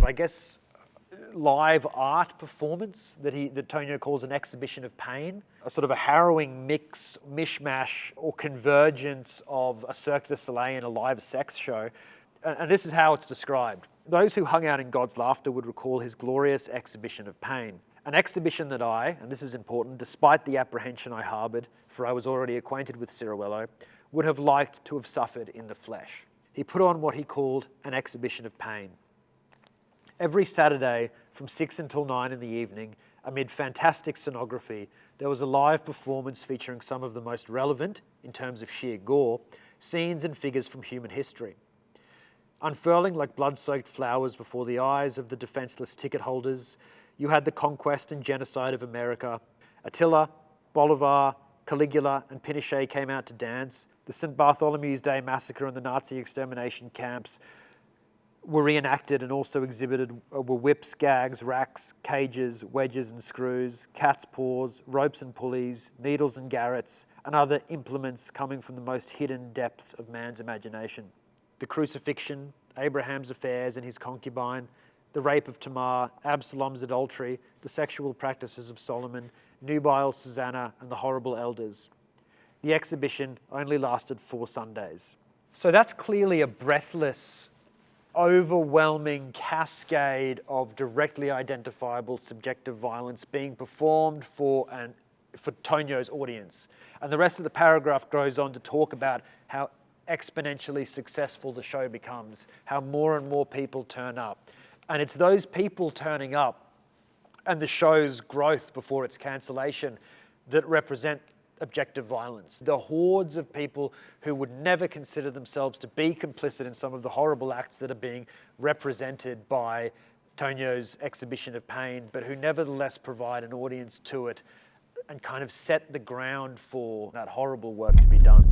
of, I guess, live art performance that Toño calls an exhibition of pain, a sort of a harrowing mix, mishmash, or convergence of a Cirque du Soleil and a live sex show. And this is how it's described. Those who hung out in God's laughter would recall his glorious exhibition of pain. An exhibition that I, and this is important, despite the apprehension I harboured, for I was already acquainted with Ciruelo, would have liked to have suffered in the flesh. He put on what he called an exhibition of pain. Every Saturday from 6 until 9 in the evening, amid fantastic scenography, there was a live performance featuring some of the most relevant, in terms of sheer gore, scenes and figures from human history. Unfurling like blood-soaked flowers before the eyes of the defenseless ticket holders, you had the conquest and genocide of America. Attila, Bolivar, Caligula, and Pinochet came out to dance. The St. Bartholomew's Day massacre and the Nazi extermination camps were reenacted and also exhibited were whips, gags, racks, cages, wedges and screws, cat's paws, ropes and pulleys, needles and garrots, and other implements coming from the most hidden depths of man's imagination. The crucifixion, Abraham's affairs and his concubine, the rape of Tamar, Absalom's adultery, the sexual practices of Solomon, nubile Susanna, and the horrible elders. The exhibition only lasted 4 Sundays. So that's clearly a breathless, overwhelming cascade of directly identifiable subjective violence being performed for Toño's audience. And the rest of the paragraph goes on to talk about how exponentially successful the show becomes, how more and more people turn up. And it's those people turning up and the show's growth before its cancellation that represent objective violence. The hordes of people who would never consider themselves to be complicit in some of the horrible acts that are being represented by Toño's exhibition of pain, but who nevertheless provide an audience to it and kind of set the ground for that horrible work to be done.